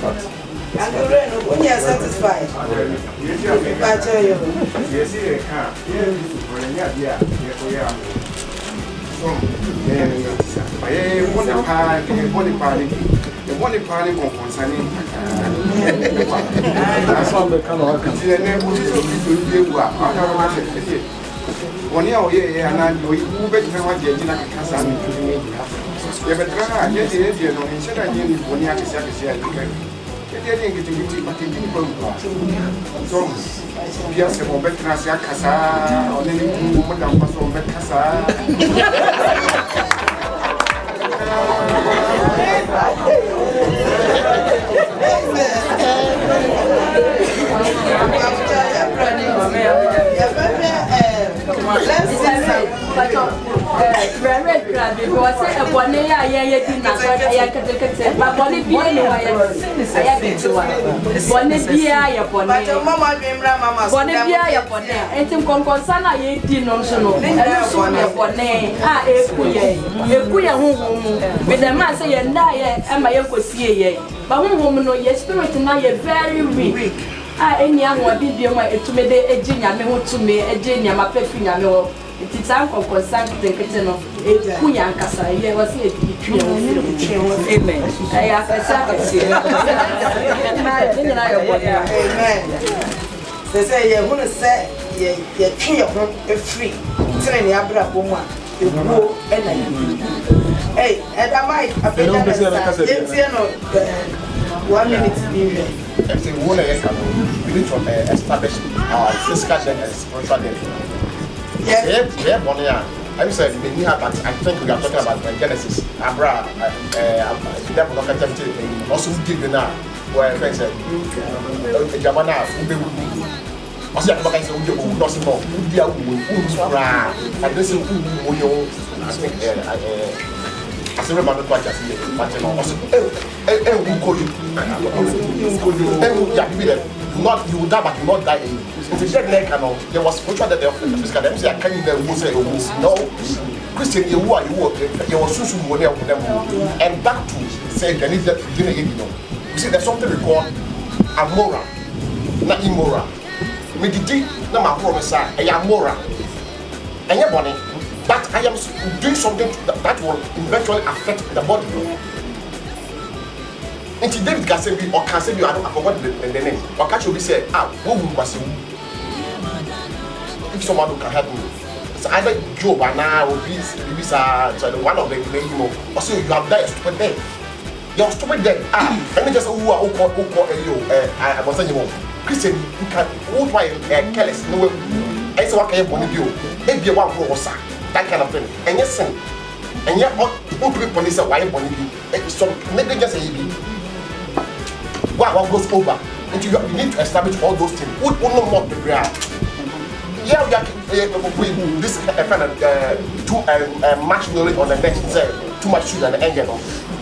And the rain, when you are satisfied, I tell you. Yes, you can't. Yeah. I want the party. The one party concerning. That's all the kind of one year, and I know you bet you want to get in a casa. You better get the idea of instead of getting 1 year to say, I didn't get to meet but in people. So, yes, a moment as a casa, or any woman that was on the casa. Let's see red crab because a 1 year I did not say but one is being very weak. Any young one be to me a genius, to me a genius, my perfume. It is time for concern to take it off. Kuyan Casa, here was it. Amen. I have a second. Amen. They say you're going to say you're free. Telling the Abra Boma, you go and hey, and I might have been 1 minute. If you want to we need to establish our physical and spiritual death. Yeah, Bonia. I said, I think we are talking about Genesis. Abra, devil of captivity, also did now, where I said, Jamana, I said, I said, who doesn't know, and this is who I think, I said, remember to watch us here, but you know, not you will die, but you will not die. If you said there was spiritual that they say, I can't even say, no, Christian, you are, you were so soon with them. And back to say, can you see, there's something we call amoral, not immoral. Mediti, no, my promise, I am moral. And your money. But I am doing something that will eventually affect the body. And David can say, or can say, I forgot the name. Or can you be said, who was you? If someone can help me. It's either Job and now or one of them, or so you have died stupid dead. You're stupid dead. Let me just who I was saying, Christian, you can, who try careless, no, I say, what can you do? If you want to go, that kind of thing. And yes, and yet, what people police are why money be some negligence. What goes over? And you need to establish all those things. What no more the ground? Yeah, we this too much knowledge on the next say too much sugar and anger.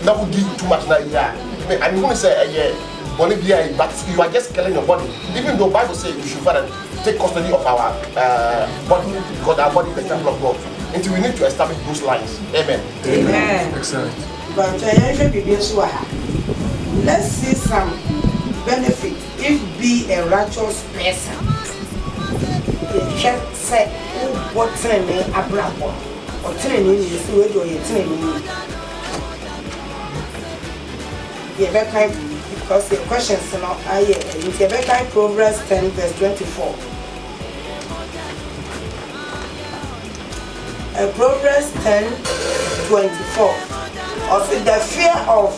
That would give too much now. Yeah, I'm going to say Bolivia, but you are just killing your body. Even though Bible says you should take custody of our body because our body is the temple of God. Until we need to establish those lines. Amen. Amen. Excellent. But let's see some benefit if be a righteous person. The church said, what training a black one or training is where you're training. Because the questions are not higher. If you have Proverbs 10, verse 24. Proverbs 10:24. Also, the fear of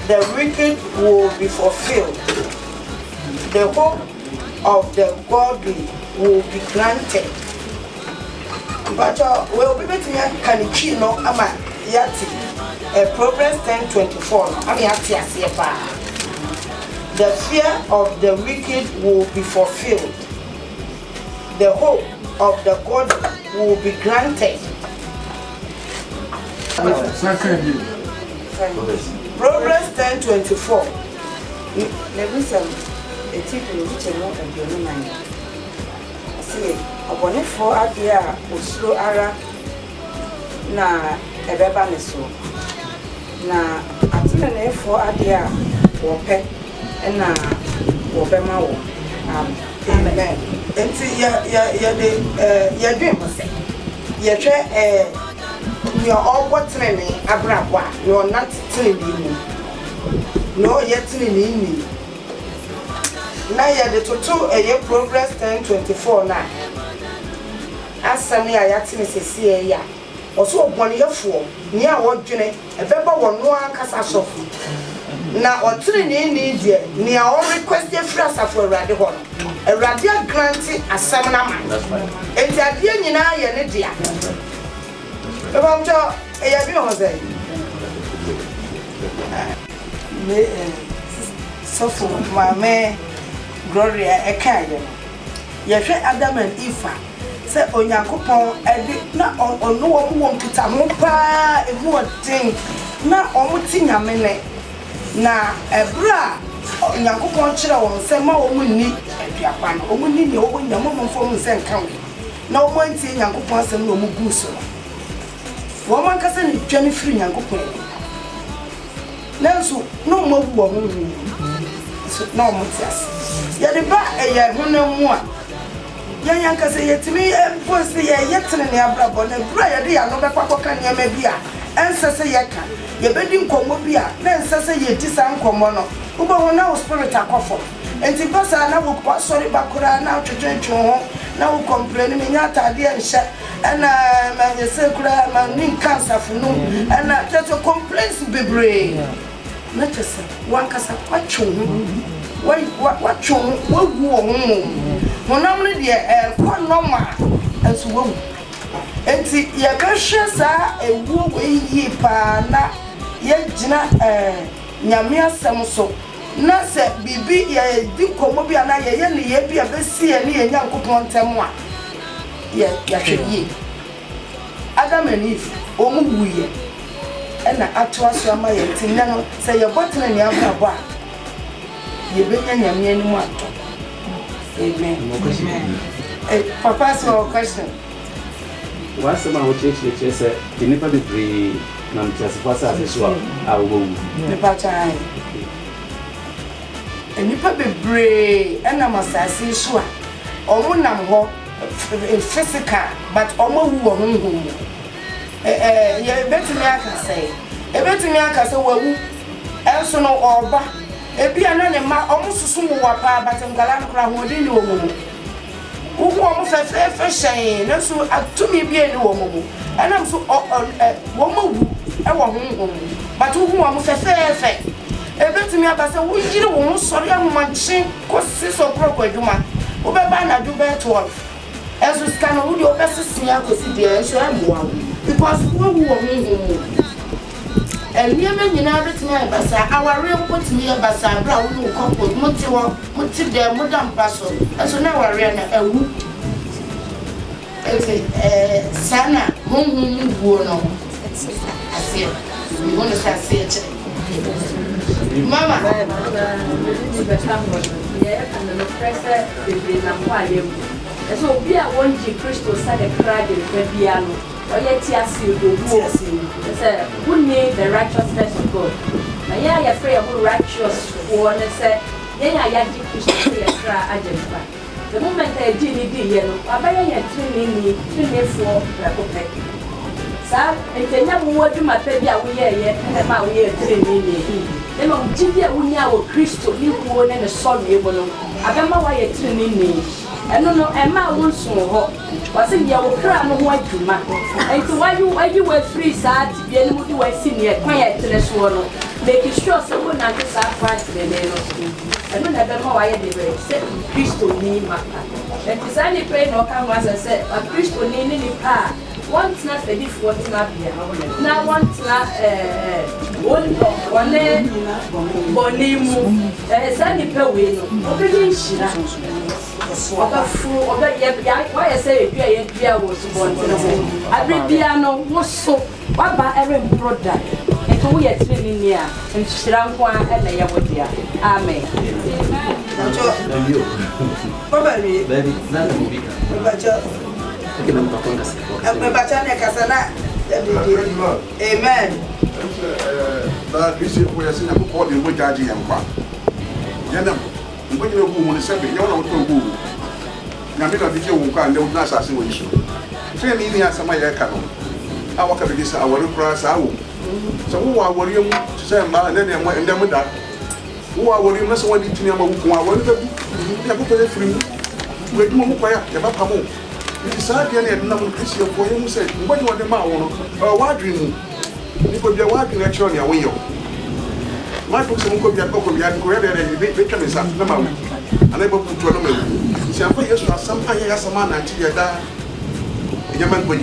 the wicked will be fulfilled. The hope of the godly will be granted. But we'll be meeting can you know ama yati. Proverbs 10:24. Ami yati asiepa. The fear of the wicked will be fulfilled. The hope of the godly will be granted. Proverbs 10:24. A title which is not a journeyman. Say, upon it for a dear, Usro Ara na a bebaneso. Na, at 4 a dear. wɔpɛ ɛna wɔbɛma wɔ. Amen. Enti ya dream say. Ya hwɛ your all training abrabwa your not training no yet training na ya de toto progress 1024 na asami ya tini sesi ya oso ogbon yefo ni a wodwene ebeba wono ankasa sofu na o training ni de ni a o request the free asafo awrade ho awrade grant asam na man enti ade nyina ye ne dia About a bit Jose. So for my man, Gloria, a kind. Yes, Adam and Eva. Say on your coupon, I did not on no one won't put a mopa, a more thing. Not on thing a minute. Now, a bra on your coupon children, say more women need a Japan, or we need your own moment for me, send county. No one thing your coupon, some no muguso. Woman kasa ni twani free nyankopon nanso no mo wo ho so no mo tias ya de ba eya honamu a yan kasa yetimi post ya yetene ne abrabo na bra ya de ya no be kwakwa niam bi a ensese yeka ye bedi nkomo bi a na ensese yeti sa nkomo no wo ba ho na wo spirit akofo enti pasa na wo sorry bakura na twetwetwe ho na wo complain me nya atade enhye ana ma yese kura ma nin cancer funu ana just complaints bebre na tese wan kasa kwacho wa chon wa wu ho monam ne de kwa normal enso wa enti ye ka hwe sa ewu yi pa na ye gina nyame asem so na se bibi ye di komo bi ana ye ne ye bi abesi ye ne ye nyankopon ntem a ya hweye Adam and Eve omu wuye ena atwa so ama ye tinna no se ye botene ne abrabo a ye benya nyame ani mu ato. Amen. Papa, so question. What's the matter with you? Say the nipa be free na mtiasifa sa seswa awo nipa chan nipa bebre ena masasi so a omo nam ho physical but omo wu honhom ye betimi aka say wawu enso no oba ebi ana ne ma omo susu wo pa but ngala no kra ho de ni omo ugu omo fefe shen na so atumi bi eni wo mo ana so wo mo wu e wo honhom but ugu omo fefe ebetimi abasa wo yiri wo sori amanchi ko siso kroko aduma wo be ba na du be 12 enso scan wo di obesisi akosi de enso emwa because wo wu wo honhom Eliame nyina betimi abasa aware mpotimi abasa bra wo no kompo muti de modam paso enso na aware na ewu sana honhom buo no asie we want to say Mama, yeah, and the pressure is na kwale. So be a one G Christo said a crowd in the piano. Or yet TSC do say who need the righteousness of God. Now yeah, you're afraid of righteous one say, yeah, I G Christo say a crowd agent. The moment I did yellow, I buy a training for the Sir, and then you will do my baby away, and my way training. Then on Jibia Unia or Christo, you won and a sorry, I don't know why you're training me. I don't know, Emma won't so hot. Was in your crown of white to man. And to why you were free, sad, you know, you were senior, quiet to the swallow. Making sure someone not to sacrifice the name of school. I don't know why they were set Christo name. And decided to pray no come once and said, a Christo name in the car. Once not the diff was not here. Now once not one Bonimu, Sandy Pewin, Obedience. Why I say Pia was born. Every piano was so what by every brother. And who yet living near and Shrankwan and the Yawodia. Amen. Probably, baby, not a movie. Amen. na Christian for your sin, I put all the way judging and qua. Yanam, I'm going to go on the seven, you know, to go. Namina video will come, they will not ask you. Train me as a my canoe. I walk up this hour, cross our womb. So who are William, Sam, and then I went and done with that. Who are William, that's one to number 1, I want to do free. Wait, Mumpa, Yabamo. It is sad, and number Christian for him said, what you want the mouth, or what dream? You could be a walking actually a window. My books and could be a couple of years and they become a son, unable to tell me. See, I'm yes, some man until you die. Yaman Boy.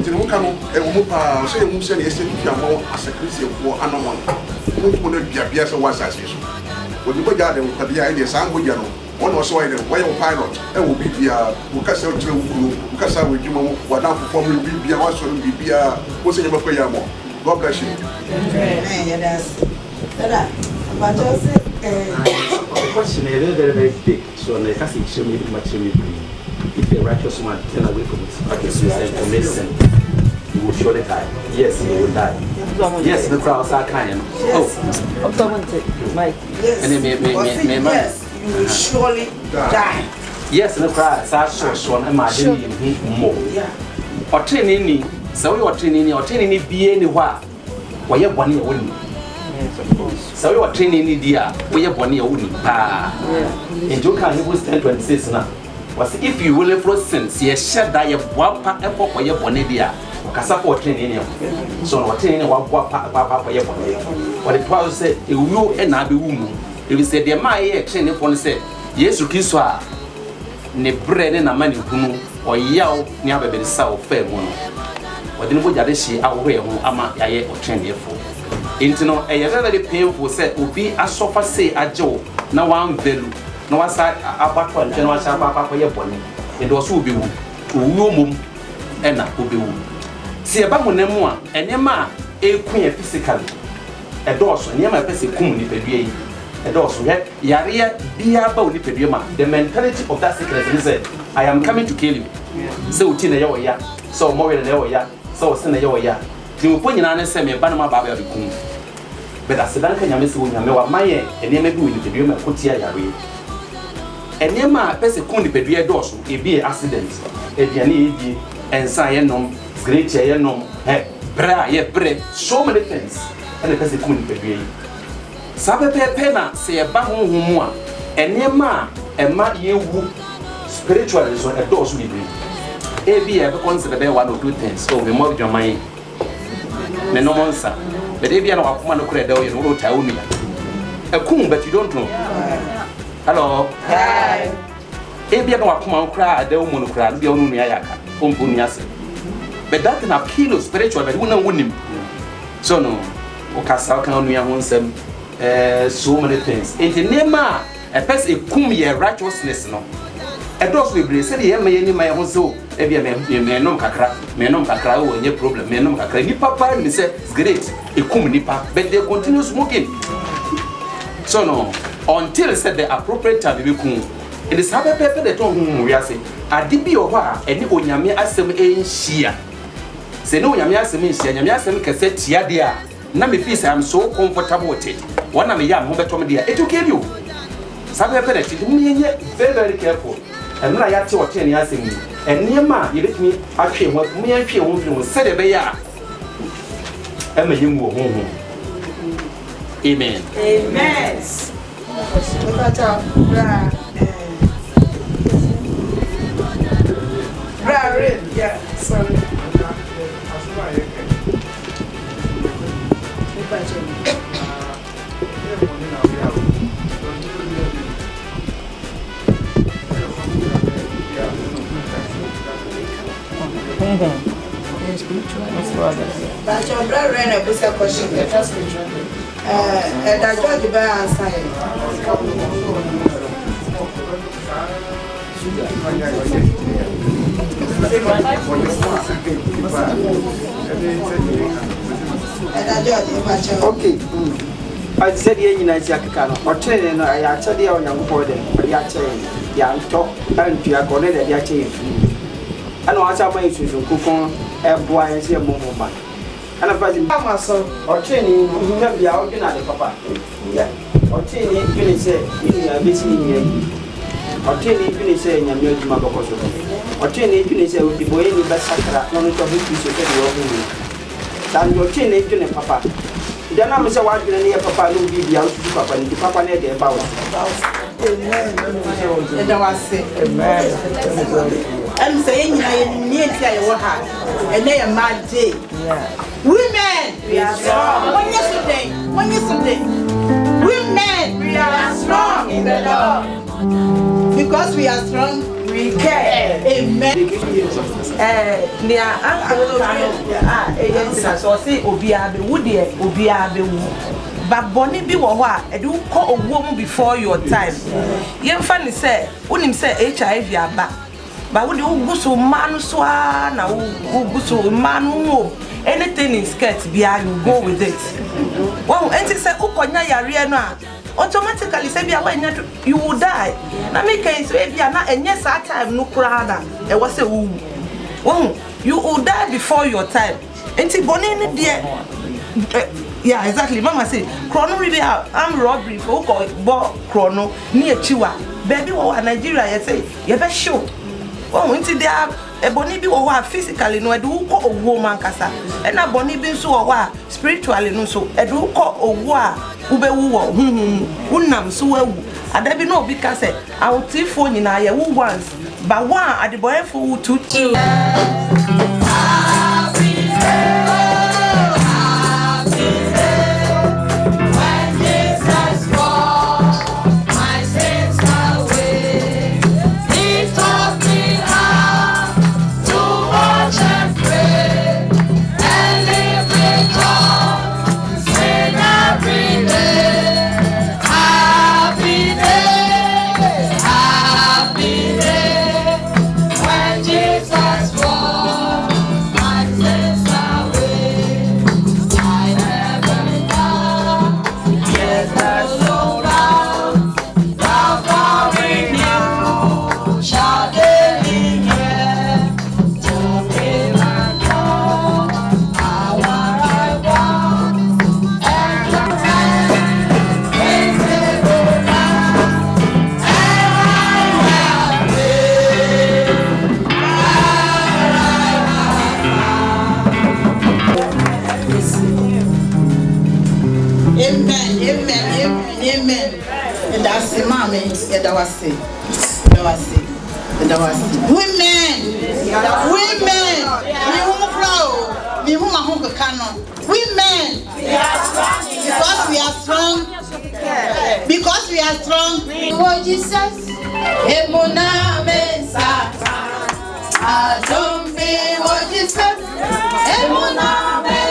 Timucano, a Mupa, say Musa, yesterday, as a Christian for Anomon. Who would be a Biasa was as usual. When you go down there with the idea, Sanguiano, one was why the whale pilot, and will be a Lucasa Lucasa with you, what now for me will be a also be a what's in your Payamo. God bless you. The question is very big, so I can't show me much. If a righteous man turn away from his practices and commits sin, he will surely die. Yes, he will die. Yes, the crowds are kind. Oh, Mike. Yes. Yes, you will surely die. Yes, the crowds are so imagine him more. Or training, so you are training be anywhere. Why you want your win? So you are training India, where you want your win. And you can't use 1026 now. Was if you will have sense, yes, shed die of Wapa and Papa Yabonedia, Casapo training. So, what training Wapa Yabone. What it was said, you and I be woman. If you said, my training for said, yes, you kiss her. Ne bread and a money or yell near the south fair one. What didn't we have she away who am I or training for? Intino, a very painful said, will be a sofa say a Joe, now one value. No one side about one general Shabba for your bonnet. It was who be womb and a who be womb. See about one more and Emma a queen physically. A dorsal near my basic coon nippedia. A dorsal yet Yaria be about nippedia. The mentality of that sickness is said, I am coming to kill you. So Tina Yoya, so more than Yoya, so send a Yoya. You put in an semi Banama Baba the coon. But as the Duncan Yamis will know my and never do in the bedroom and put here. And near my person couldn't be a dorsal, it be an accident. A pianidi and cyanum, great cyanum, bra, yet bread, so many things, and the person couldn't be. Sabe Pena say a bahu humor, and near ma, and ma you spiritualism a dose we bring. A be ever consider one or two things, so we mortgage your mind. No monster, but if you are not a woman who could have you wrote a coon, but you don't know. Hello. Hi. If you don't come and cry, the woman cry, the only Ayaka, Umpunias. But that can appeal spiritual, but we don't win him. So, no, Ocasal can only own some so many things. In the name, a person a cum righteousness, no. A dose will be said, yeah, may my own soul. If you may no cacra, may no cacra, any problem, may no cacra. Ni papa, and say, it's great, a cum nipa, but they continue smoking. So, no. Until said the appropriate time we come. It is happy paper that whom we are saying. I did be over any Onyame asem in Shia. Say no Yamia asem in Shia, Yamia asem cassette Yadia. Nami fees I am so comfortable with it. One of my young mother told me, it will kill you. Sabe penalty, me very, very careful. And when I had to attend asking me, and near ma, you let me actually what me and she won't say the bear. Emma, you go home. Amen. Amen. Yeah, sorry. But your brother ran a booster question. And I got the bear answer. Okay. I said, you know, Yakano, or train, I tell you on young boy, Yacha, young talk, and you are going to Yacha. I know as I went to cook on a boy and see a moment. ana fazi mama so ocheni no ka bia o gina de papa ya ocheni gini se ni ya beti ni yi ocheni gini se nyame aduma bako so ocheni gini se odi boye ni basakra no no to bi so ke de o hu dan ocheni gini papa dana me se wa gina ni papa no bi bia o su papa ni papa ne de ba o and I was say I'm saying I need to say and they are mad day. Women, we are strong. When yesterday, women, we are strong in the Lord. Because we are strong, we care. Amen. So say Obiabe Woody, Obiabe. But Bonnie be what I do call a woman before your time. Young funny say, wouldn't say HIV are back. But would you go so man swan or go so man who anything in skirt behind you go with it. Well, and she said, Ukonya Yariana automatically say you will die. Now make case if you are not and yes our time no crowd. It was a woo. You will die before your time. And she Bonnie dear. Yeah, exactly. Mama say, chrono really I'm robbery for chrono near Chiwa. Baby, what Nigeria, you say, you better show. Oh, into there, a bonny be or physically, no, I do call a woman cassa, and a bonny be so or spiritually, no, so I do call a war, ube unam so well. I there be no because I will see phone in I who once, but one at the boy for 2 Amen. And that's the mommy, and I was saying. Women, we won't flow. We won't have a canon. Women, because we are strong. Because we are strong. Oh, Jesus. Emona Mesa. I don't be what Jesus. Emona Mesa.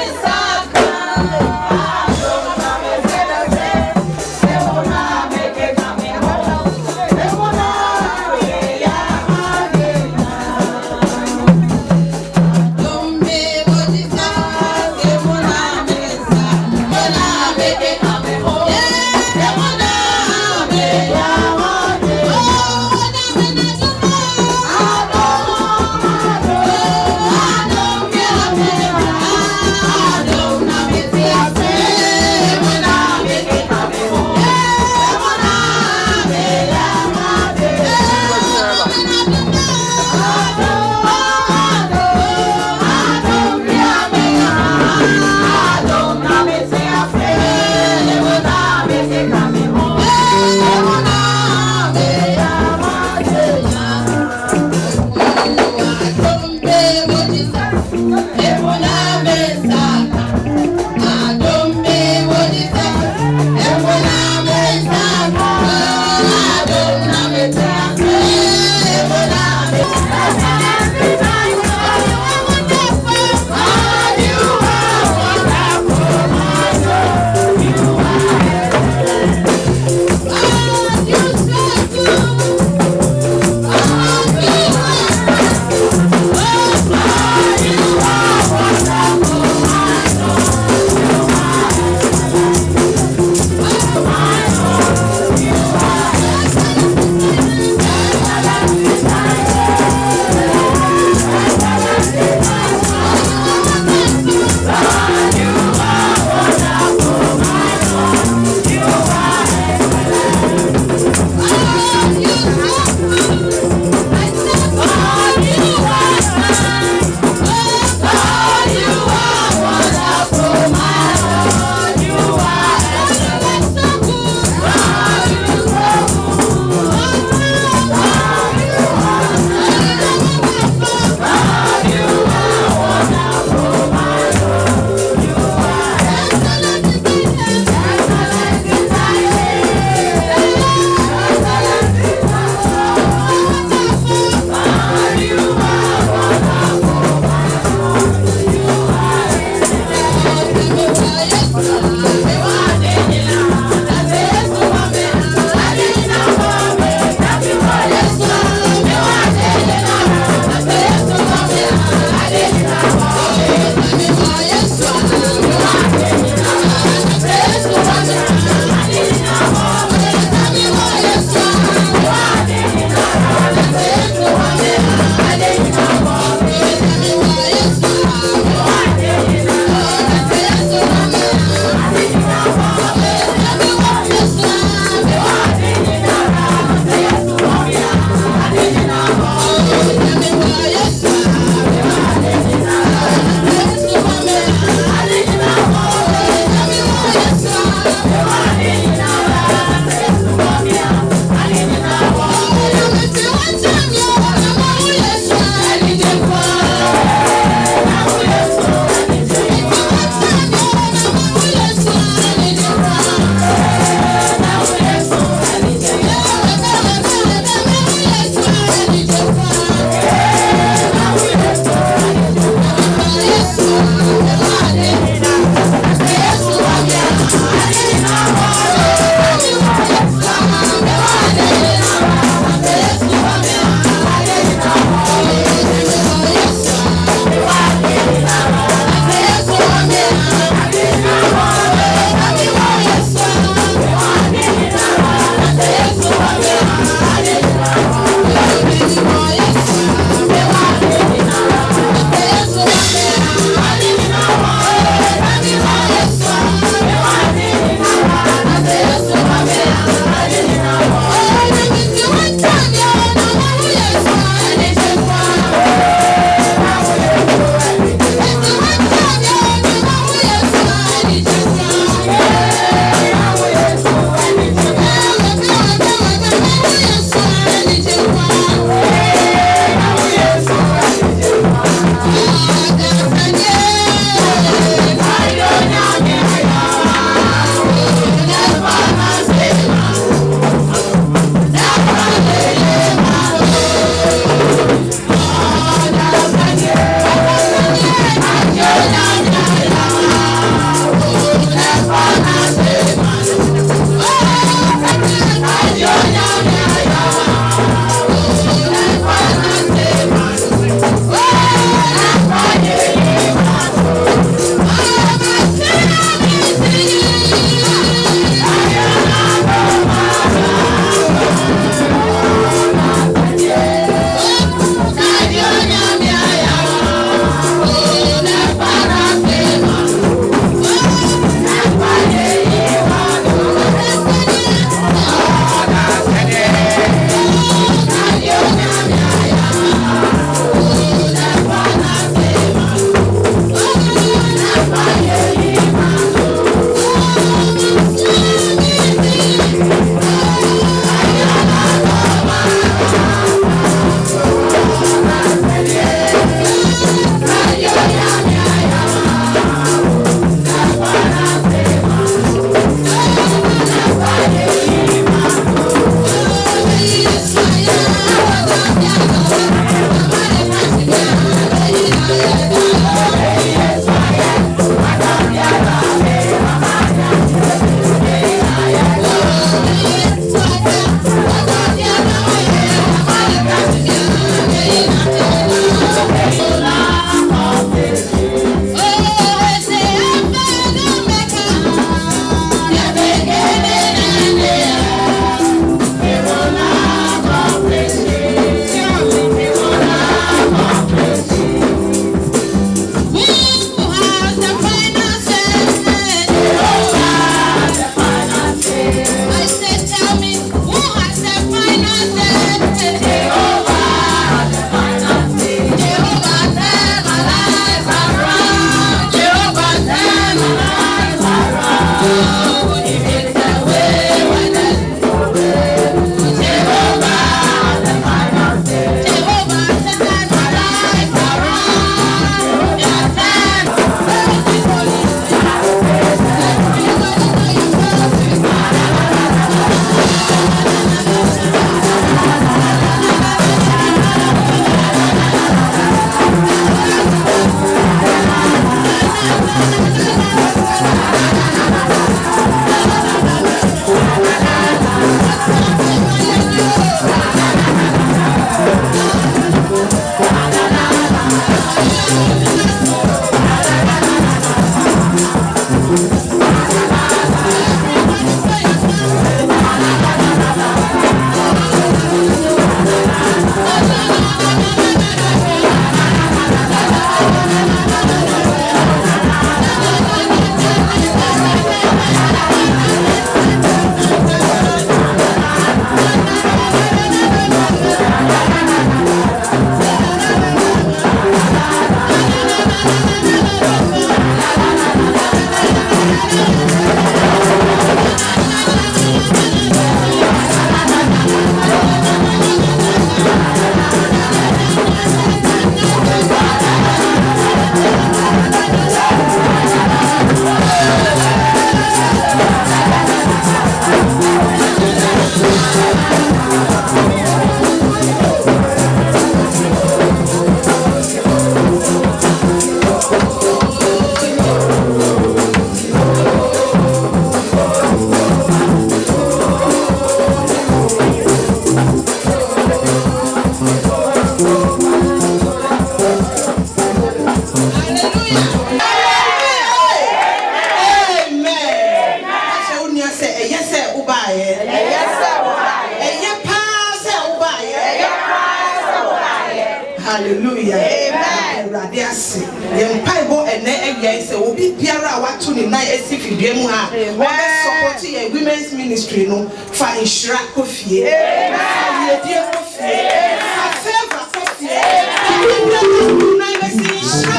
say obi biara wa to ni na esi fidie mu ha we support your women's ministry no fa inshira kofie amen die kofie favor kofie na esi inshira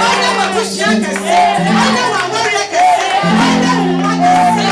ana wa kushia kase ana wa warrior kase ana wa kase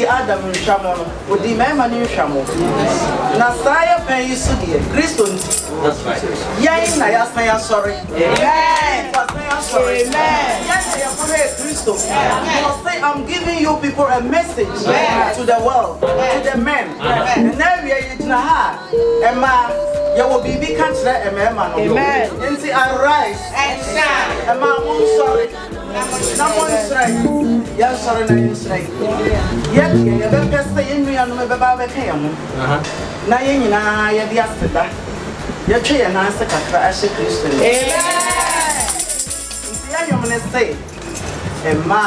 Adam Shamono, with the Mamani Shamo. Nasaya pay you Sudia, Christo. That's right. Yes, I am sorry. Amen. Sorry. Amen. Yes, I am Christo. I'm giving you people a message to the world, to the men. And now we are in the heart. Emma, you will be big country, Emma. Amen. And see, arise and shine. Emma, I'm sorry. Yes, sorry, no, straight. Yet, you better best stay in me and my baby came. Nayina, you're the Asta. Your chair and answer as a Christian. I'm going to say, Emma,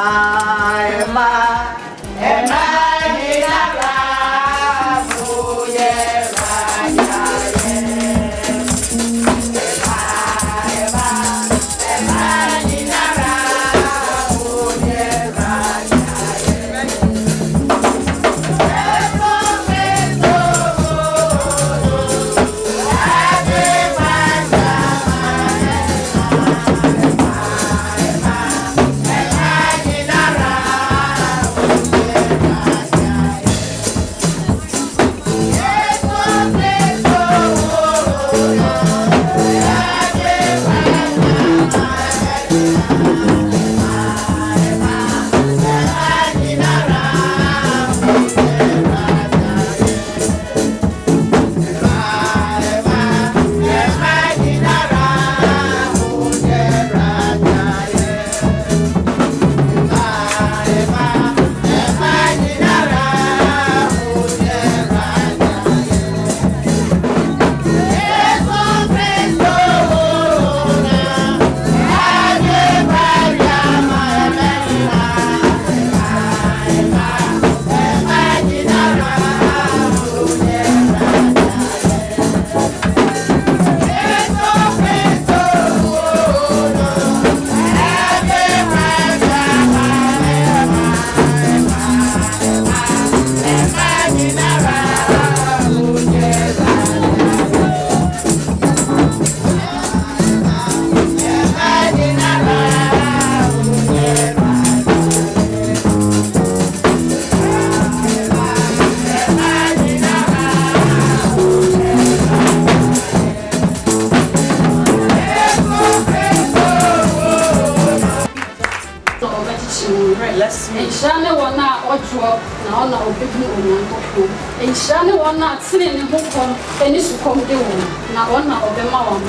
ona obehu onyankopɔn nhyira ne wɔn a tene ne ho kɔm ani sukɔm de wɔn na ona obɛma wɔn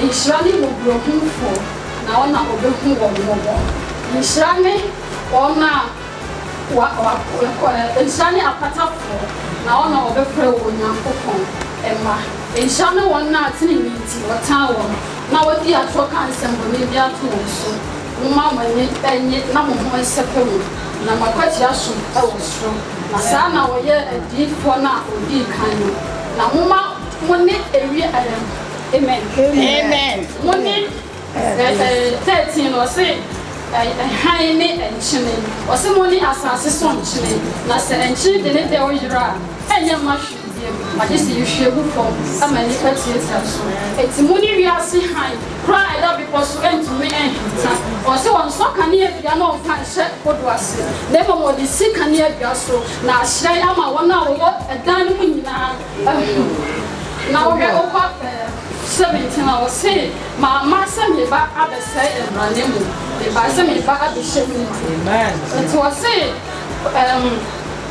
nhyira ne mmɔborɔhumfo na ona obehu wɔn mmɔbɔ nhyira ne wɔn a nhyira ne apatafo na ona obɛfrɛ wɔn onyankopɔn ɛma nhyira ne wɔn a tene ne nti wɔtan wɔn na wɔdi atɔ ka nsɛm bɔ ne bi ato wɔn so mama ne enye na mo ho nsɛpɛmu na makwati aso ɛwɔ so na saa na wɔyɛ adifo na odi kan no na moma mo ne ewi amen amen mo ne 13 no se han ne enchine o se mo ne asase so enchine na se enchine de ne de o yira enye mahwe Majesi yushebu from amani patieta so eti muni wiase han cry that because ent me enhita o se won so kan e bia na on fan hye kodo ase na mo mo di si kan e bia so na ahye ama wona wo edan mu nyina na wo ge okwa 17 na o se ma se me ba abese emrane mu me ba se me ba abehye mu amen eti o se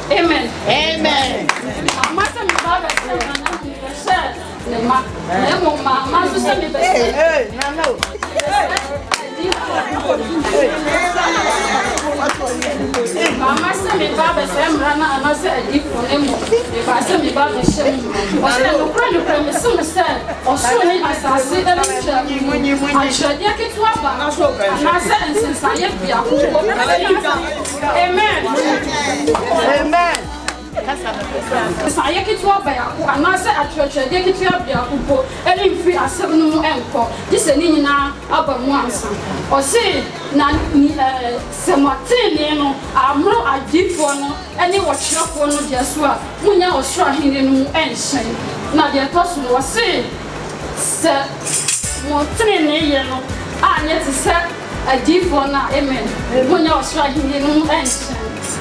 amen amen amasa mi baba se ne ma ne mo ma so se mi be na no mama se mi baba se mrana anase adifo ne mo e ba se mi baba se o se no kra me se o so ni asase da ni achade ketu aba na se ensensa ye bia ko amen amen saya kitu aba ya ko anase atwetwe de kitu abia ko eni mfi asem no mu enko dise ni nyina aba mu ansa o se na sematene no amro adifo no eni wo kyerefo no de so a munya osoro ahene no mu enhyen na de toso no se motene ye no anye te se adifo na amen munya osoro ahene no mu enhyen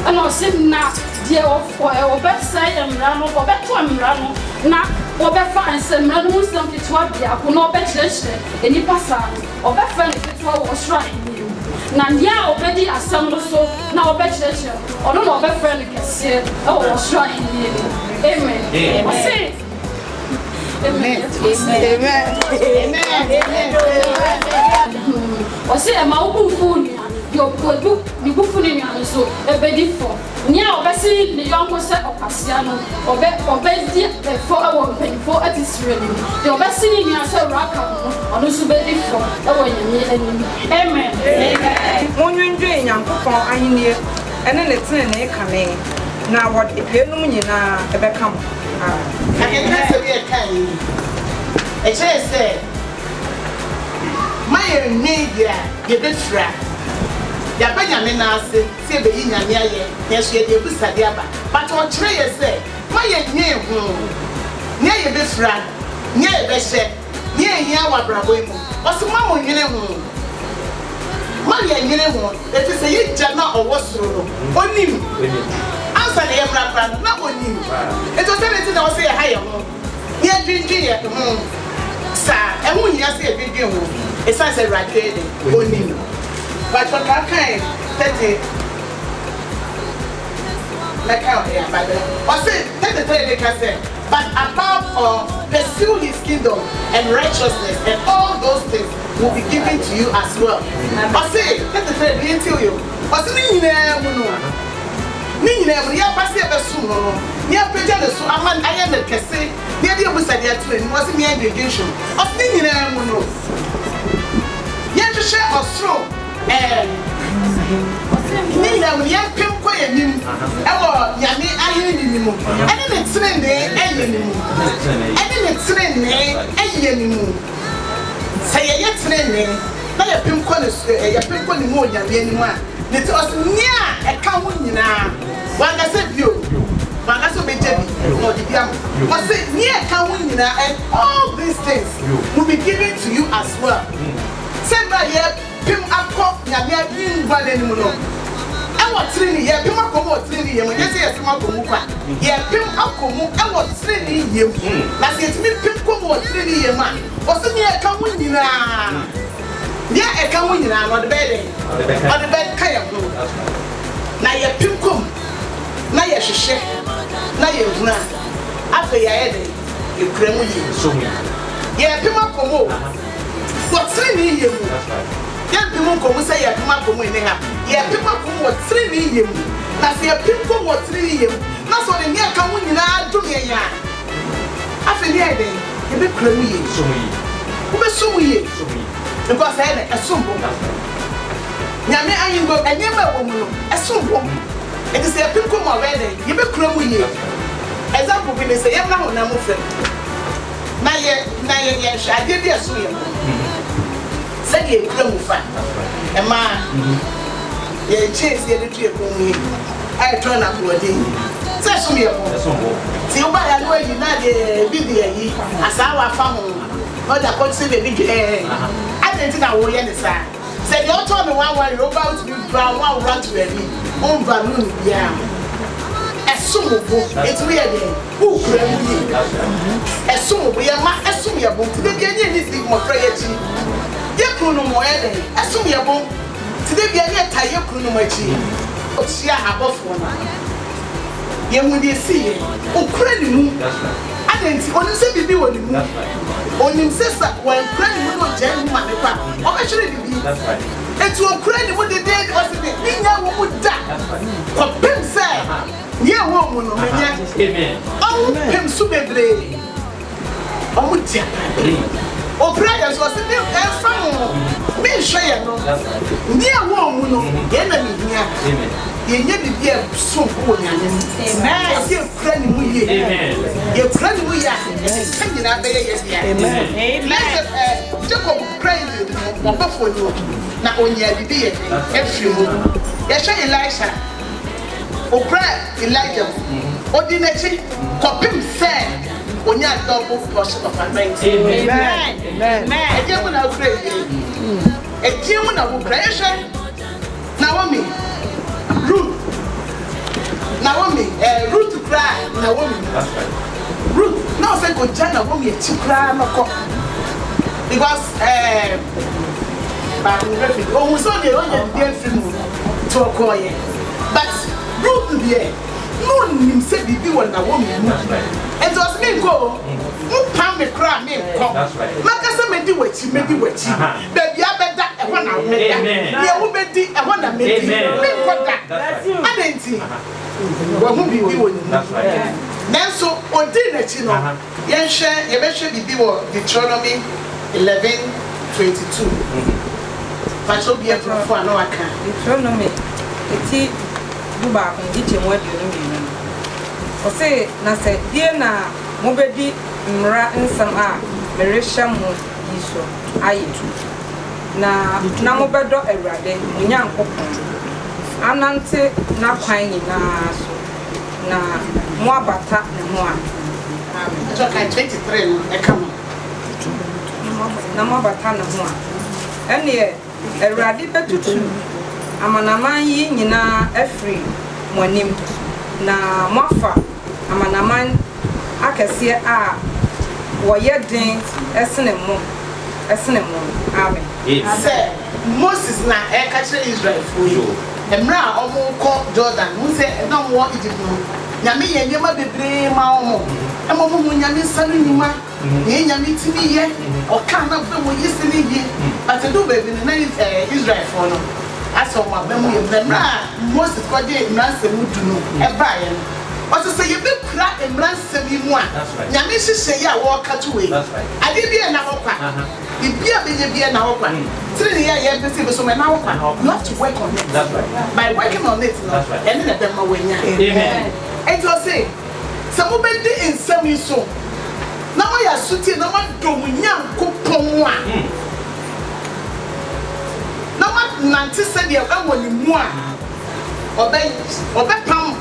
ana o se na die obesa emra no obeto emra no na obefa ensemra no musam kitwa bia ko no obekyerehye eni pasa obefa ne kitwa wo sra eni na ndia obedi asam no so na obekyerehye ono no obefa ne kese wo sra eni amen ose amen ose ema obufu ni yo kodu ni bufu ni anu so ebedi fo nia obesi ni yonko se okasia no obedi fo awo penfo atisire ni de obesi ni nia se raka no onu so bedi fo awo nyame anim amen monwendwe nyankopon ahenie ene ne tene ne kame na wod epienum nyina ebeka mo akeka se bi ekai eche se my media ye betra ya banyame na ase se be yi nyame aye yeso ye de busade aba but o kire ye se my nye hu nye ye befra nye ye behye nye hia wabrabo mu o se ma mo nyene hu ma ye nyene hu e ti se ye ja na owo soro no onim ansa na ye mra na onim e to se be ti na o se ye ha ye hu ye dwindwi ye hu sa e hu nya se ye dwindwi hu e sa se radwe de onim but for that kind 30 like how here by the or say 33 they can say but above all pursue his kingdom and righteousness and all those things will be given to you as well or say 33 they tell you or say ni nyina mu ya pass e besu no ya peja de so aman aye na kese ya de obusa de atu ni was me engagation or say ni nyina mu no ya to share osro Nina we yan pem ko yanim ewo nyame ahiri ni mu ene ne trende eye ni mu ene ne trende eye ni mu say ye trende na ya pem ko ne ya pem ko ni mu nyame ni mu a ne ti os nya e ka ho nyina wanga se bio wanga so be jebi no di biam o say nya e ka ho nyina and all these things will be given to you as well say ba ye pim akọ nyame adin vale ni mu no e wo treni ye pim akọ mo treni ye mo ye se ye pim akọ mu kwa ye pim akọ mu e wo treni ye mu na se timi pim ko mo treni ye ma o se ni e ka mu nyina ya e ka mu nyina no de be ka ye mu na ye pim ko na yɛ hwehwɛ na yɛ huna afɛ yɛ ayɛ de ekura mu yi so mu yɛ pema komo wɔtiri ni yɛ mu yɛ pema komo sɛ yɛ pema komo ne ha yɛ pema komo wɔtiri ni yɛ mu na sɛ yɛ pema komo wɔtiri ni yɛ mu na sɛ ɔde nea ka ho nyinaa dum yɛ ya afɛ ni ayɛ de yɛ bɛ kura mu yi so mu yi wo bɛ so mu yi so mu yi because ayɛ de ɛso mbɔ nyame ayingo ɛnyɛma wɔ mu no ɛso mbɔ ɛti sɛ yɛ pema komo awɛ de yɛ bɛ kura mu yi example bi ne sɛ yɛ na ho na mo fɛ na yɛ hwɛ adeɛ bi ɛso yɛ mo sɛdeɛ ekura mu fa ɛmaa yɛ kyɛnse yɛ de tu yɛ kɔn mu yi ayɛ tɔn na aborɔden sɛ ɛso yɛ mo ti o ba yɛ no ayi na de bi de ayi asaawa fa ho ɔda kɔtsi de bi dwɛɛ adi nti na wɔyɛ ne saa sɛ deɛ ɔtɔn ne wa wa yɛ ɔba oti bi dura wa wura to ɛbi ɔn balloon biara ɛsomobo etu yɛ de ukura mu yi ɛsomobo yɛ ma ɛsom yɛ bo ti de bi enye ni si mɔfra yɛ akyi yɛ kunu no mo yɛ de ɛsom yɛ bo ti de bi enye ta yɛ kunu no mo akyi ɔhyia abɔfo no yɛ mu de si yɛ ukura ni mu adenti onim sɛ bibi wɔ ni mu onim sɛ sa wɔn kura ni mu no gya mu ma ne pa ɔbɛhwere bibi etu okura ni mu de de ɔsi de ne nya wɔ mu da kɔpem sɛ yɛ wɔ mu no menya ɔmo pem so bebree ɔmo tia opra yɛ so ɔsi de ɛfa mo me nhwɛ yɛ no ne wɔ mu no yɛ na me hia yɛnyɛ bibi a so wɔ nyame amen yɛ kura ne mu yie yɛ kura ne mu yie a ɛka nyinaa bɛyɛ yɛ bia amen Jacob kura ne mu ɔbɛfo no na onyɛ bibi yɛ afiri mu yɛhwɛ Elisha okra Elijah odi n'akyi kɔpem sɛ onya double portion of anointing amen amen ɛgye mu na okra yi ɛgye mu na okra yɛhwɛ Naomi Ruth kra Naomi Ruth na ɔsɛ kɔgya Naomi akyi kra nɔkɔ because ohun sɛ ɔde ɔnyɛ deɛ mfiri mu to ɔkɔɔyɛ but Ruth deɛ no nim sɛ bibi wɔ Naomi mu ɛnti ɔsɛ me nkɔ mo pam me kora me nkɔ maka sɛ medi w'akyi baabi abɛda ɛhɔ na wobɛda deɛ wobɛdi ɛhɔ na medi menkɔ da adɛnti wahu bibi wɔ ne mu nanso ɔdi n'akyi no yɛbɛhwɛ bibi wɔ Deuteronomy 11:22 Pacho bi afrofo ana waka Deuteronomy eti duba kon diche mo aduonu mi o se na se die na mo bedi mmra nsam a merehyɛ mo yiso ayetu na mo bedo awurade mo nyankopon anante na kwan nyinaa so na mo abata ne ho a amen so kai 23 no e kama na mo abata ne ho a ene awurade betutu amanaman yi nyinaa afiri monim na moafa amanaman akɛseɛ a wɔyɛ den ɛsene mo amen sɛ Moses na ɛka kyerɛ Israel fo yi emra a ɔmo kɔ Jordan mo sɛ na mo Egypt no nyame yɛ nyɛma bebree ma ɔmo ɛmo mo nyame nsa no nyima yɛ nyame timi yɛ ɔka na bɛ mo yisi ne yie but do baby na Israel fo no asɛ ɔmo abɛ mo yɛ emra a Moses kɔgye mmransɛm du no ɛbaa yɛ no ɔsɛ sɛ yɛbɛkura mmransɛm yi mu a nyame hyehyɛ yi a wɔɔka to wei adeɛ bi na hɔ kwa bibia bɛyɛ bia na hɔ kwa tiri ne yɛ bɛsi bɛso mɛ na hɔ kwa you have to work on it by working on it no ɛne na bɛma wɔanya amen ɛnti ɔse sɛ mobɛdi nsɛm yi so na moyɛ asotie na moadɔ mo Nyankopɔn a na moanante sɛdeɛ ɛwɔ ne mu a ɔbɛpam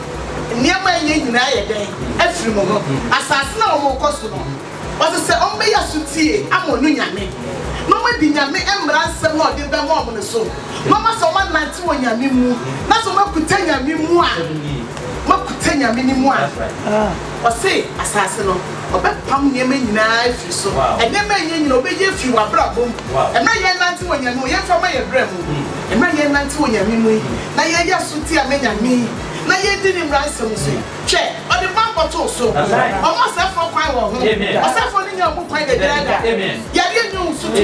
nneɛma yɛ nyinaa yɛ dɛn afiri mu hɔ asase na ɔmo kɔ so no ɔsɛ sɛ ɔmbɛyɛ asotie ama ɔno nyame na ɔmadi nyame mmara nsɛm na ɔde bɛma ɔmo no so na ɔma sɛ ɔmanante wɔ nyame mu na sɛ ɔmakuta nyame mu a makuta nyame ne mu a ɔse asase no ɔbɛpam nneɛma nyinaa afiri so nneɛma yɛ nyinaa ɔbɛyɛ afiri w'abrabɔ mu ɛmra yɛn nante wɔ nyame mu yɛmfa ma yɛ brɛ mu ɛmra yɛn nante wɔ nyame mu na yɛyɛ asotie ama nyame na ye di ni ransom so che o de man bottle so o mo se for kwan wo ho o se for ni nya mo kwan de dada ya de nyu so ti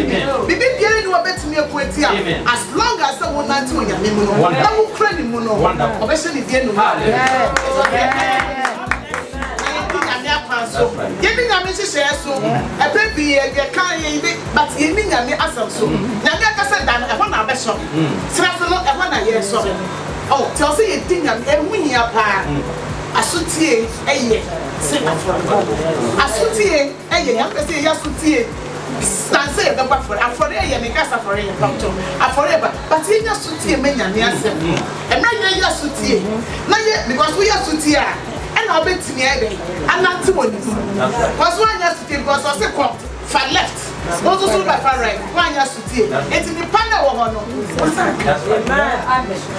bibi biere ni wo betimi akuati a as long as wo nanti wo nyame mu no na wo kra ni mu no o be se ni die no so yemi nyame hyehyɛ so ebe bi ye kan ye bi but yemi nyame asam so nyame akasa dan e ho na abɛsɔ sra so no e ho na ye so oh tell say ye di nyame e hu hia pa asutie eye se asutie eye nyame say ye asutie stanse e bɛba for afore eye me kasa for ye pamto afore ba but ye nya asutie me nyame asem emra ye asutie na ye because we asutie a and I'll bet me every and not to one. Was one yesterday because I said, for left. Those who by far right, 1 year to tea. It's in the panel of honor.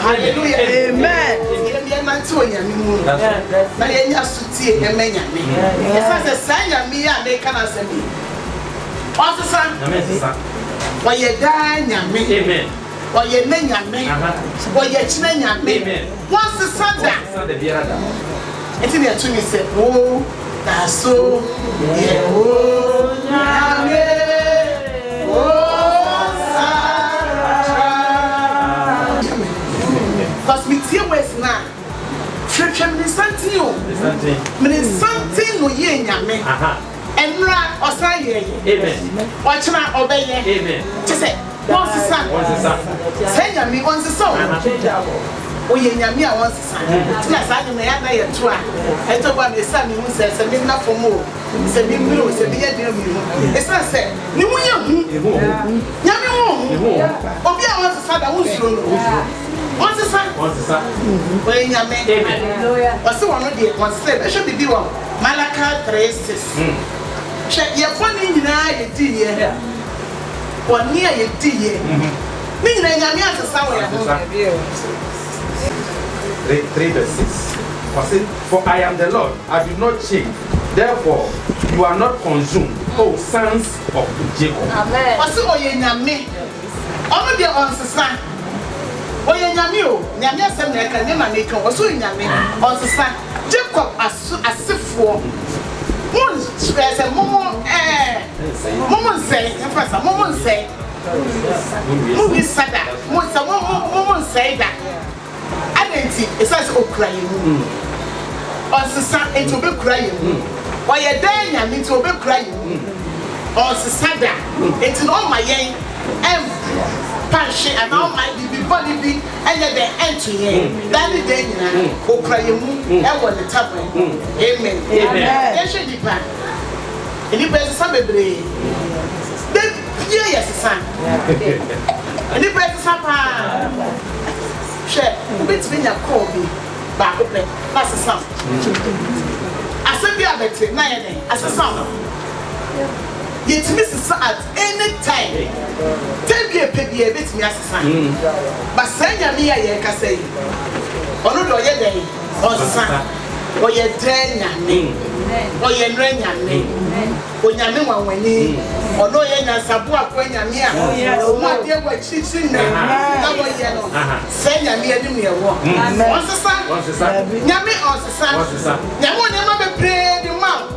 Hallelujah. Amen. Man to a moon. My years to tea and many. Yes, I said, me and they can answer me. Also, son, why you die, Amen. Or ye men, or ye chin, once the Sunday. It's in there to me say, oh, that's so, yeah, oh, because me tear west now. Trip something no ye nyame. And ra or say amen. Watch na obey amen. Just say, once the sun. Say nyame once the sun. Oye nyame a won sesa tina sa de me ya na ye to a eto ba me sa me hu se me na fomo se me miro se me ye de mi hu esa se ni mu ye hu nyame hu obi a won sesa da hu suro no won sesa oye nyame hallelujah o se won no de won sesa e should be one Malachi 3:6 che ye foni nyina ye di ye woni a ye di ye ni nyina nyame asesa wo ye 3:6. For I am the Lord, I do not change. Therefore, you are not consumed, O sons of Jacob. Amen. Osi oye nyame. Ono de onsesa. Oye nyame o. Nyame asem na ka nyama na ka. Osi nyame. Onsesa. Jacob asefo. Mon spese momo momo nsei. Enfasa momo nsei. Momo sada. Momo nsei da. Adenti esase okra yemu osisa enti obekura yemu oye dan nyame enti obekura yemu osisa da enti no ma yen panche and all my body be enye den ento yen dan de den nyina okra yemu e wo le tabre amen amen yeshe dipa eni pesa bebre de pie yesisa eni pesa pa share bit me nya call me ba ko pe na sesa asem abete na ye den asesa yet miss at any time tell me pe bi e bit me asesa ba sanya me ye ka say onu do ye den osesa oye den nyame oye nre nyame onyame wanwani ono ye nyasabu akwa nyame a o ma de wa chichi na wo ye no se nyame anim ye wo onsesa nyame onsesa nyame ne ma be pray the mouth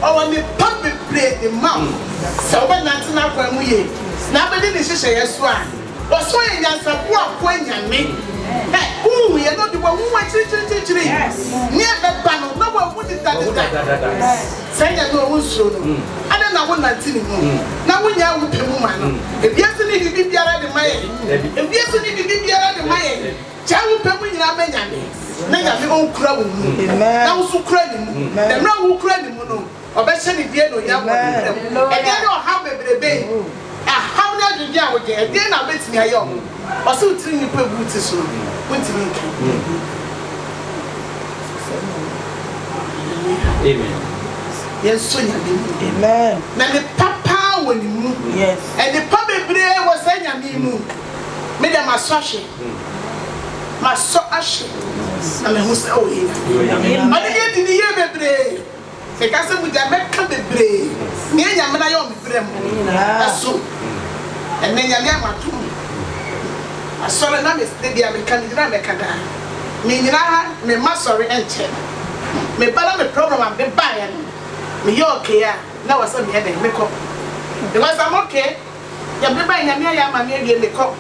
o ni pop be pray the mouth se o be nanti na kwa mu ye na be de hihye yeso a o so ye nyasabu akwa nyame ye no de wa wu wa chiri ni e be ba no na wa wu di da senya no wonso no ada na wo nanti ni mu na wo nya wo pemu ma no ebiase ni bibi biara de maye ebiase ni bibi biara de maye cha wo pemu nyina menyame na nyame on kura wo mu na wo so kura ni mu na mra wo kura ni mu no obehye ni die no nya wo e die no ha bebrebe how na do dia wo je e die na betimi ayo o so tiri ni pe buti so wontimi nka amen. Yes, Sonia. Amen. Now the papa when you move. Yes. And the papa was saying, I mean, made a massage. Massage. And I was oh, yeah. But I didn't hear the brain. The castle with the American brain. Near Yamanayo, that's so. And then Yamatu. I saw a name is the American American. me nyina me ma sorry enche me bala me problem am be buy me yo okay na was me head me ko because I'm okay ya be buy nyame ya ma me again me ko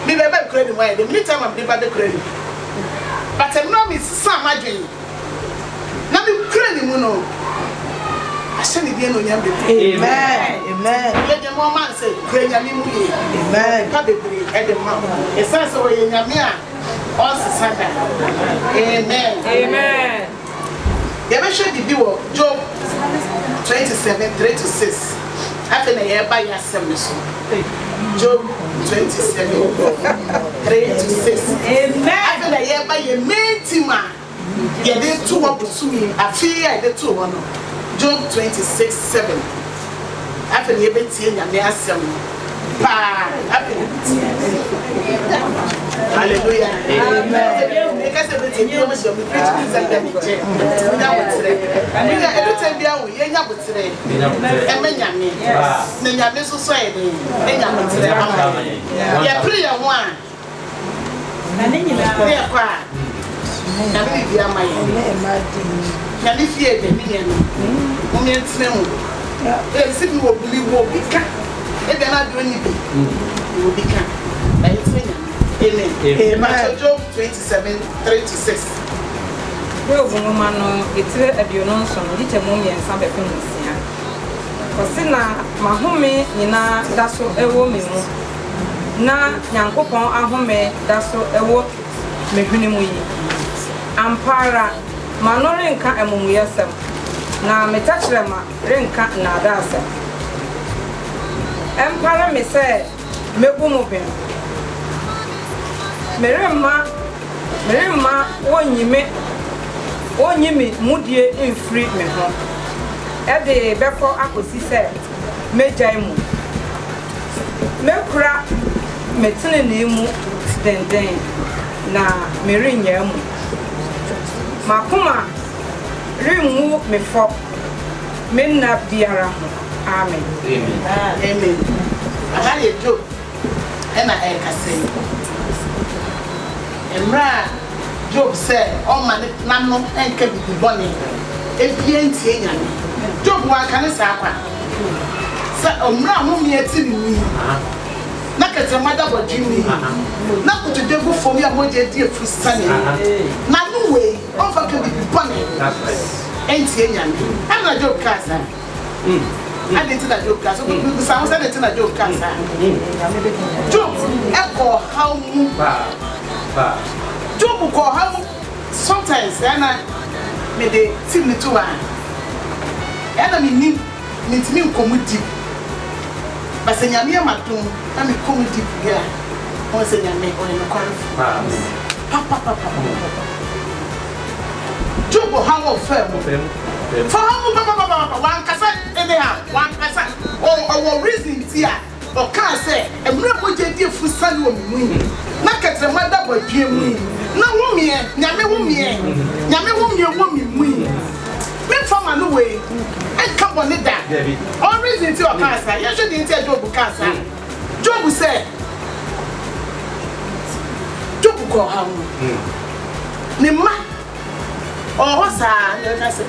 me be buy credit why the time am be buy the credit but I'm not me sam adwen na me credit mu no aseni die no nyam be Amen. Amen. le de mo man say credit nyame mu ye Amen. ka be bri e de ma e say so ye nyame a all Sunday. Amen. Amen. You should be Job 27, 3-6. After the year by yourself. Job 27, 3-6. Amen. After the year by your main team, you did 2 up to me. I fear I did 2 1. Job 26:7. After the year by hallelujah. Amen. Because everything you must be preaching and then you Amen. Amen. Job 27, 3-6. Job woman no etire aduono so no diche mo miensa be pem sia. Osina mahome nyina daso ewo me mu. Na Nyankopon ahome daso ewo mehwene mu yi. Ampara manore nka emumuyesem. Na metachirema renka na adasa. Empara me se mebu mu ben. Merema wonyime mudie mfiri me ho ede befo akosi se mejai mu mekura metene na emu denden na merinya mu makoma rinwu mefo menna biara ho amen Amen. Aha ye Job ena ekase Emra Job said, "Oh man, nano enke bi boni. Ebie ntie nyame. Job wa kan sa akwa. Sa omra mo mieti ni. Na kete mada bodwimi. Na kutude go fomi amoje di efusane. Na no we, on fa ke bi boni. That's right. Entie nyame. Ana Job kasa. I didn't that Job kasa. So sound say that Job kasa. Job echo how mu Job ko how sometimes ana me de tim to one ana me nim me komudi basa nyame amadum na me komudi bia o se nyame o ne kwaro papa Job how of firm for how papa one kasa anyhow one kasa o reason tia o kan say emre moje di efusani o mi na ketre mada bodwe mu na wumie nyame wumie wo mi mu me fama no way e ka boni da all reason ti o kan say you should enter Job kan say Job say Job go ha mu ni ma o ho sa ne ka say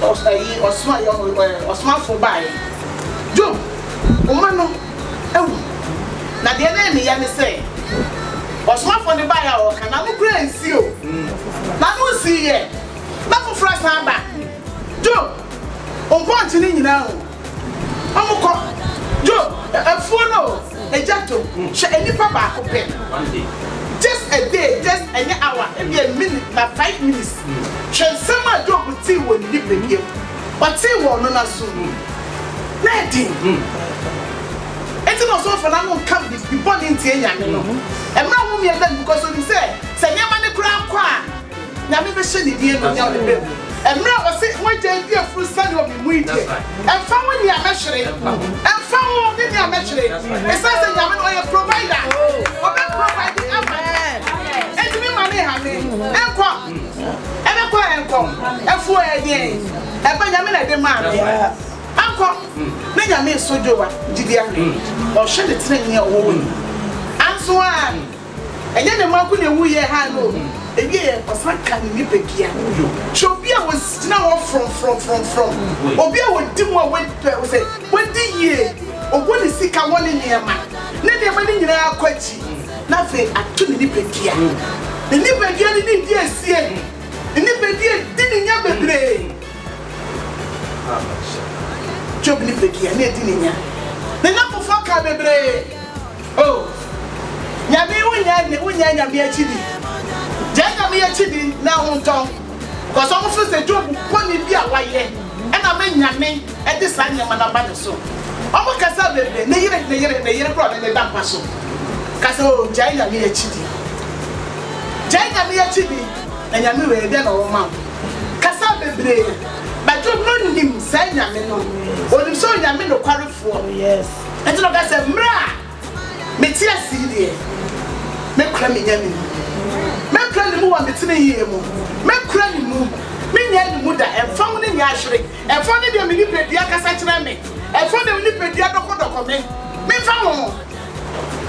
o say osma fo bai Job o ma no ewu na de na mi ya ni say osma fo ni bai o kana no kura nsi o na no si ye na fo fra samba Job on point ni nyina o amuko Job afuo no ejato she enipa ba ko pe just a day just an hour maybe a minute na 5 minutes she sama Job ti wo ni begie but ti wo no na so na di eti no so for na no come this be born into nyame no e ma wo mi e dem because you say nyama ne kura kwa na me be she ni die no nya o be emra o se mo je die fru sani o mi mu ide e fa woni a mehwere e fa wo ni a mehwere e say nyame no ye provider o be provide amen eti mi ma me ha me enko e fu e die e ba nyame na de ma me anko me nyame sojo wa jibia o she de tren ni o wo anso a enye ne ma ku na wu ye ha no ebi e osan kan ni pekia so obi a was na from obi a wodi mu a we say wodi ye ogwo ni sika woni niema ne niema ni nyina akwachi na fe atu ni pekia ni pekia ni di esie ni pekia di ni nya bebre job ni pekia ni di ni nya na ko foka bebre oh nyame wunya nyame achidi janga me achidi na honton ko so mo fi se job poni bi a waye e na me nyame e de sa nyama na ba so omo kasa bebre ne yire pro ne da pa so kasa o janga me achidi na nyame we de na wo ma kasa bebre ba job no nim sa nyame no onim so nyame no kwarefo yes e ti no kasa mra meti asidi me kura me nyame me kura ni mu wa meti ne yie mu me kura ni mu me nya ni mu da efam ne nya ahwere efam ne de me ni pedia kasa kira me efam de ni pedia dokodoko me fam mo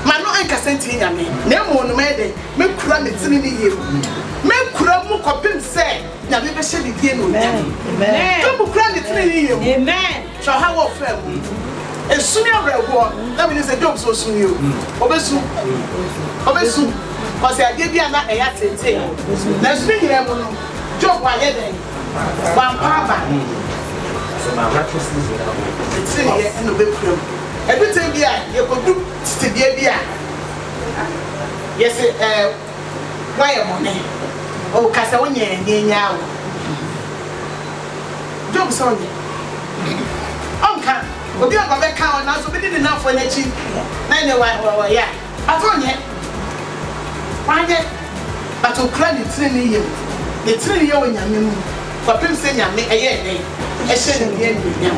ma no en kasa nti nyame na mu no me de me kura meti ne yie mu me kura mu kopim se nyame be hye di die no amen to kura meti ne yie mu amen so how of fam esumi abrego na me say job so sumi o obesu o say ade bia na eya tete na sumi nyire mo no job wa ye den wa papa so ma righteousness it's here no be problem everything bia ye ko do tete bia yes why am on o kasa wonye nyenya o job so onye onka obi a babe ka na so bi di na fo na chi na ne wa ya afonye wanye but o kra ni tire ni yem ni tire ye wonyame mu ko pem se nyame eye ne e hye ne ye ni nyam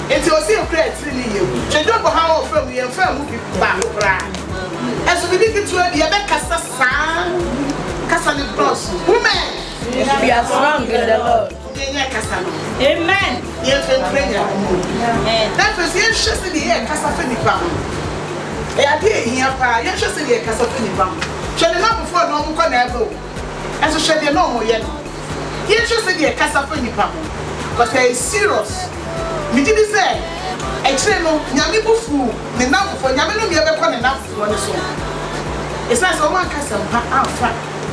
enti o se o kra tire ni yem chedo bo ha o fam ye fam bi ba kra eso bi di kitu e be kasa sa kasa ni cross women we are strong in the Lord. Amen. Yes, amen. That was yes, just in the air, Casafini Bam. I did here, yes, just in the air, Casafini Bam. Shall not before no one can ever. As a shady normal yet. Yes, just in the air, Casafini Bam. Because they are serious. Me did say, I train no Yamibu fool, the number for Yamino, you ever come enough for the soul. It's not so one castle,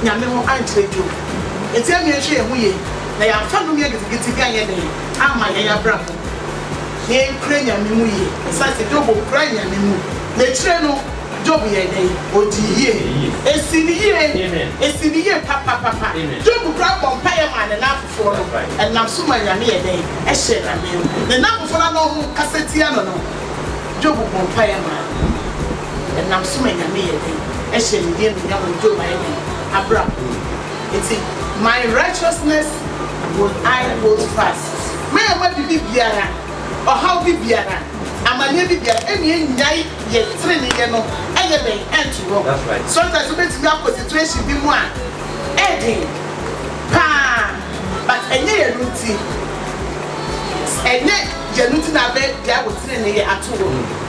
Yamino, I trade you. It's a mere share we. Na ya fanu me giti ganye den ama ya bra ye krenya mimu ye sa se job krenya mimu na kire no job ye den odi ye esini ye papa job kra bompa ye ma na afofo no and na so ma nyame ye den e hye na me na afofo na no kaseti ano no job bompa ye ma and na so ma nyame ye den e hye ni den nyame job ye den abra eti my righteousness will I hold fast. Me what be biara or how be biara amanye be biara emi nyai ye training ye no eye ben ent wrong. That's right. Sometimes we be to situation bi mu a edi pa but enye ye ruti na be dia go training ye ato wo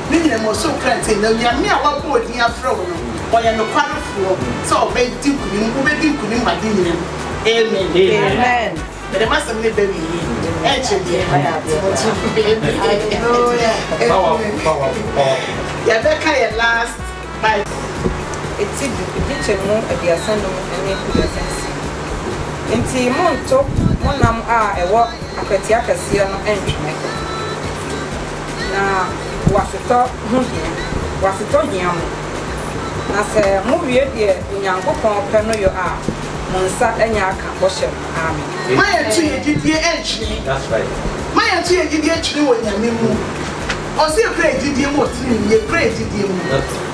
ni nyina mo so krante na nyame a wa bo odin afro no oye no kwarefo so be di kunim ma di nyina amen amen. But the master may be actually, Rebecca last by it's the kitchen more at the assembly and the sense. In Timonto, Monam are a walk a petiaka seal entry. Now, was it thought, was it thought yam? I say, move your dear, young Papa, Peno, you are. Monsa Enyaka, Boshem, Army. My entry, that's right. My entry, when you or see a great deal more, you pray to you.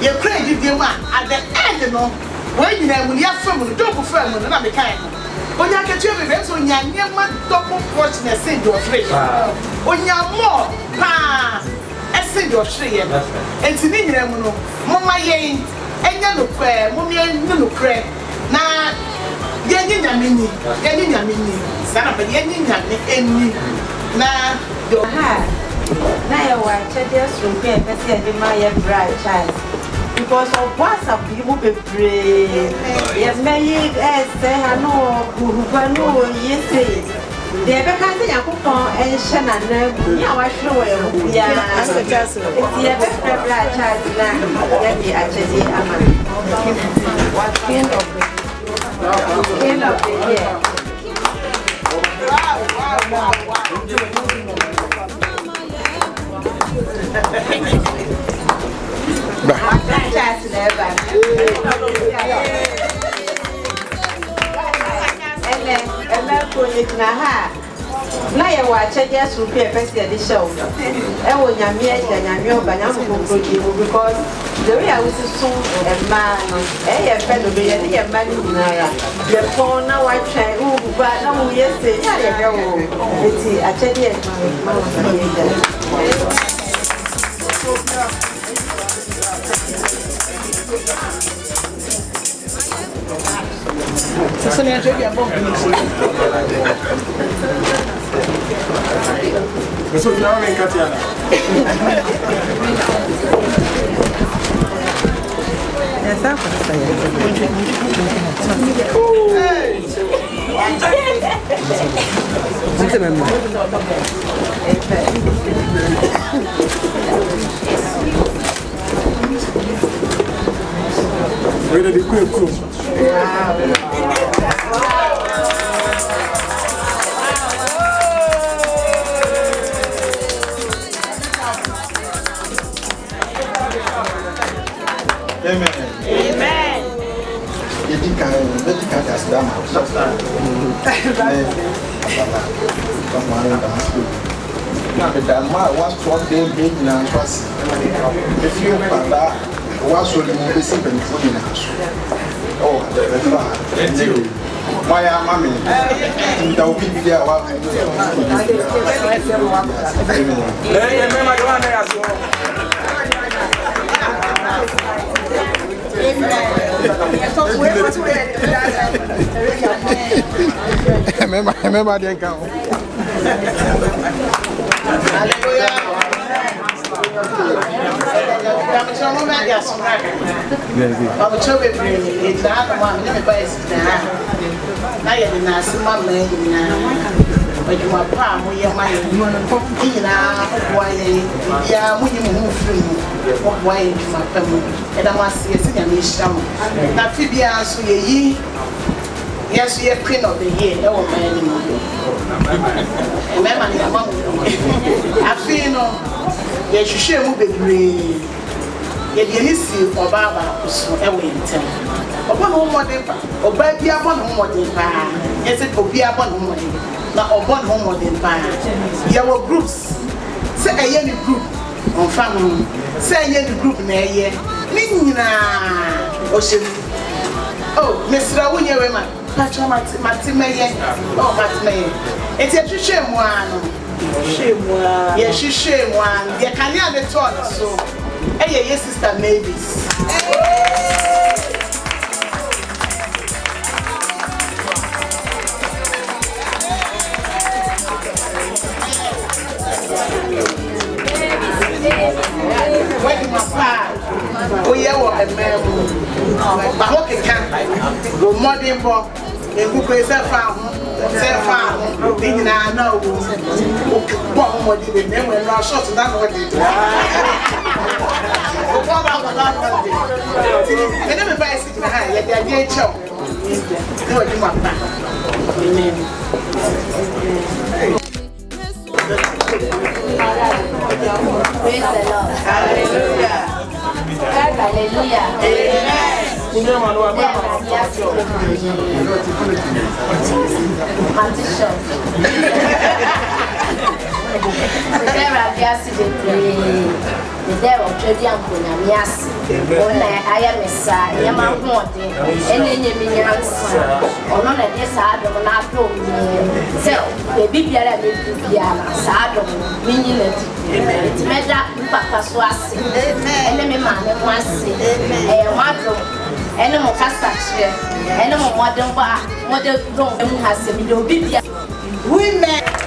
You pray to you at the end, when you know, when you have family, double family, and I'm a kind. When you get your events, when you're near my double portion, I send your free. When you're more, I send your tree. And to me, Mamma Yen, and you look prayer, Mummy, and you look prayer. Now, Yenny Yamini, son of a Yenny Yamini, now your hand. Now, I just from here, I see my bright child. because of what's up people be brave. Yes, may say I know who know yes. The Becca Yakupon and Shannon, you are sure. Yeah, as a just the black child, let me actually what kind of the year. Na ya wacha just repair first the show. E wo nyame oba nyam because the way I was so a man e fellow be ye man nyara. The phone na wa try ba na wo yese ya ye wo. Eti achede e so ne ajo bia bomb ni so now we got here. Yes, I'm Where did you go? Amen. Amen. You think I just done if you was really moving simple food in the house. Oh, that's you. My mammy, that will be there. Remember the account. I'm sure it's not one. Let me buy it now. Now you're the nice man, but you are palm with your money. Why, yeah, when you move through, why you my family, and I must see a senior mission. Now, Phibia, so ye, yes, we are queen of the year. Oh, man, I feel no, yes, you should move it. Yet you see or Baba so away in ten. Upon home what they or baby upon home what they buy. Yes, it will be upon home what they not upon home what they buy. Your groups say a yearly group on family. Say a yearly group in a year. Nina Ocean. Oh, Mr. Winya Women, Matimay. Oh, Matimay. It's a shame one. Shame one. Yes, she shame one. You can't have the thought so. Hey, yes, Sister Mavis. When my father, we are a man, but what can go modern book and who plays a farm. Being I know what did it then when I shot that what did and then if I sit in the high, let the idea show. No, you want that. Praise the Lord. Hallelujah. Hallelujah. Amen. The day of Jody and Punamias, when I am a side, I am a wanting, and then you mean answer, or none of this side of an apple. So, the big yellow side of meaning it. It's better, Papa Swassi, and then man, and one say, a wardrobe, and no more castach, and no more modern bar, modern room has a video. Women.